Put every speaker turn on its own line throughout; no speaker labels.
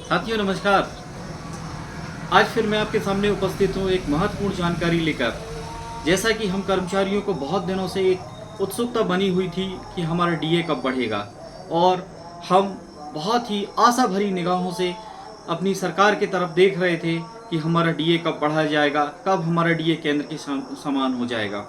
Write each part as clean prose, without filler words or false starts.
साथियों नमस्कार। आज फिर मैं आपके सामने उपस्थित हूँ एक महत्वपूर्ण जानकारी लेकर। जैसा कि हम कर्मचारियों को बहुत दिनों से एक उत्सुकता बनी हुई थी कि हमारा डीए कब बढ़ेगा, और हम बहुत ही आशा भरी निगाहों से अपनी सरकार की तरफ देख रहे थे कि हमारा डीए कब बढ़ाया जाएगा, कब हमारा डीए केंद्र के समान हो जाएगा।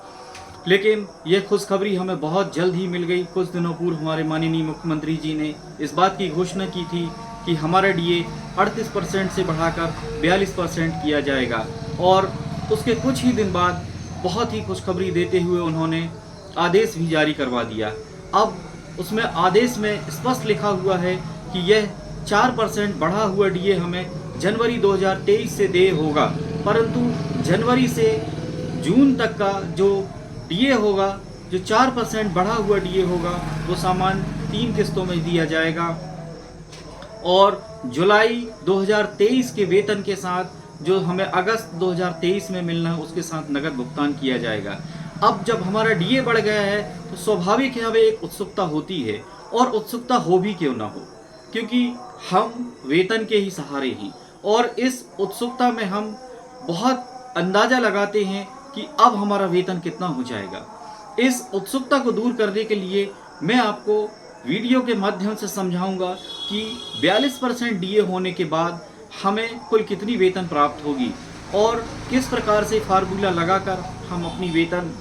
लेकिन यह खुशखबरी हमें बहुत जल्द ही मिल गई। कुछ दिनों पूर्व हमारे माननीय मुख्यमंत्री जी ने इस बात की घोषणा की थी कि हमारा डीए 38% से बढ़ाकर 42% किया जाएगा, और उसके कुछ ही दिन बाद बहुत ही खुशखबरी देते हुए उन्होंने आदेश भी जारी करवा दिया। अब उसमें आदेश में स्पष्ट लिखा हुआ है कि यह 4% बढ़ा हुआ डीए हमें जनवरी 2023 से देय होगा, परंतु जनवरी से जून तक का जो डीए होगा, जो 4% बढ़ा हुआ डीए होगा, वो सामान्य 3 किस्तों में दिया जाएगा, और जुलाई 2023 के वेतन के साथ जो हमें अगस्त 2023 में मिलना है उसके साथ नकद भुगतान किया जाएगा। अब जब हमारा डीए बढ़ गया है तो स्वाभाविक है हमें एक उत्सुकता होती है, और उत्सुकता हो भी क्यों ना हो, क्योंकि हम वेतन के ही सहारे हैं, और इस उत्सुकता में हम बहुत अंदाज़ा लगाते हैं कि अब हमारा वेतन कितना हो जाएगा। इस उत्सुकता को दूर करने के लिए मैं आपको वीडियो के माध्यम से समझाऊंगा कि 42% डीए होने के बाद हमें कुल कितनी वेतन प्राप्त होगी, और किस प्रकार से फार्मूला लगाकर हम अपनी वेतन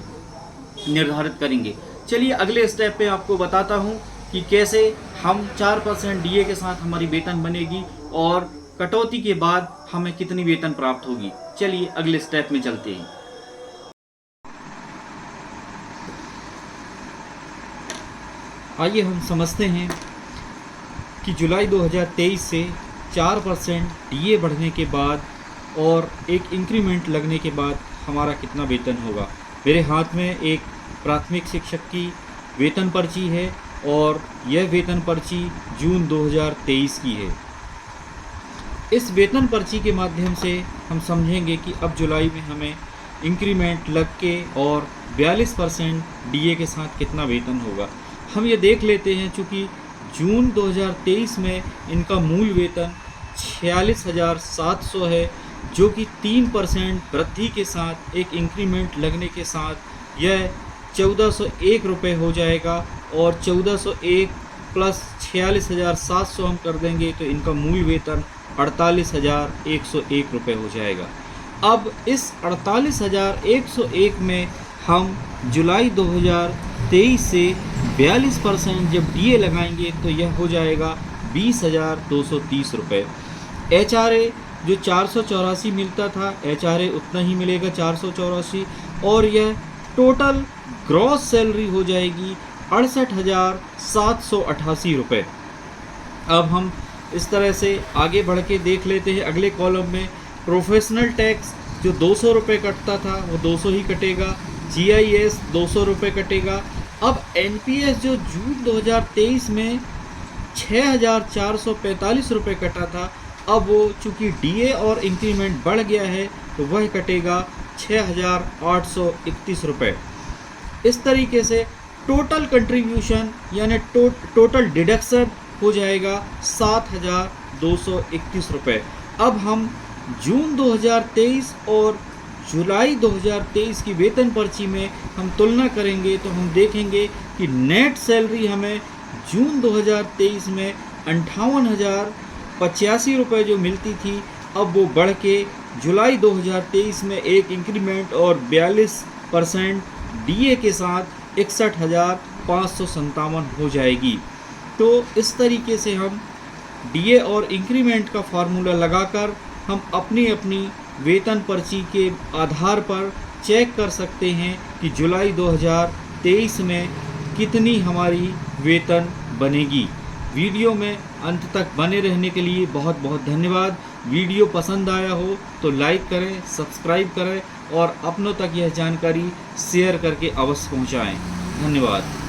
निर्धारित करेंगे। चलिए अगले स्टेप पे आपको बताता हूँ कि कैसे हम 4% डीए के साथ हमारी वेतन बनेगी, और कटौती के बाद हमें कितनी वेतन प्राप्त होगी। चलिए अगले स्टेप में चलते हैं। आइए हम समझते हैं कि जुलाई 2023 से 4% डीए बढ़ने के बाद और एक इंक्रीमेंट लगने के बाद हमारा कितना वेतन होगा। मेरे हाथ में एक प्राथमिक शिक्षक की वेतन पर्ची है, और यह वेतन पर्ची जून 2023 की है। इस वेतन पर्ची के माध्यम से हम समझेंगे कि अब जुलाई में हमें इंक्रीमेंट लग के और 42% डीए के साथ कितना वेतन होगा। हम ये देख लेते हैं, चूँकि जून 2023 में इनका मूल वेतन 46,700 है, जो कि 3% वृद्धि के साथ एक इंक्रीमेंट लगने के साथ यह 1401 रुपये हो जाएगा, और 1401 प्लस 46,700 हम कर देंगे तो इनका मूल वेतन 48,101 रुपये हो जाएगा। अब इस 48,101 में हम जुलाई 2023 से 42% जब डीए लगाएंगे तो यह हो जाएगा 20,230 रुपये। एचआरए जो 484 मिलता था, एचआरए उतना ही मिलेगा 484, और यह टोटल ग्रॉस सैलरी हो जाएगी 68,788 रुपये। अब हम इस तरह से आगे बढ़ के देख लेते हैं। अगले कॉलम में प्रोफेशनल टैक्स जो 200 रुपये कटता था वो 200 ही कटेगा, जीआईएस 200 रुपये कटेगा। अब एनपीएस जो जून 2023 में 6,445 रुपये कटा था, अब वो चूँकि डीए और इंक्रीमेंट बढ़ गया है तो वह कटेगा 6,831 रुपये। इस तरीके से टोटल कंट्रीब्यूशन यानी टोटल डिडक्शन हो जाएगा 7,231 रुपये। अब हम जून 2023 और जुलाई 2023 की वेतन पर्ची में हम तुलना करेंगे तो हम देखेंगे कि नेट सैलरी हमें जून 2023 में 58,085 रुपये जो मिलती थी, अब वो बढ़ के जुलाई 2023 में एक इंक्रीमेंट और 42% डीए के साथ 61,557 हो जाएगी। तो इस तरीके से हम डीए और इंक्रीमेंट का फार्मूला लगाकर हम अपनी अपनी वेतन पर्ची के आधार पर चेक कर सकते हैं कि जुलाई 2023 में कितनी हमारी वेतन बनेगी। वीडियो में अंत तक बने रहने के लिए बहुत बहुत धन्यवाद। वीडियो पसंद आया हो तो लाइक करें, सब्सक्राइब करें, और अपनों तक यह जानकारी शेयर करके अवश्य पहुंचाएं। धन्यवाद।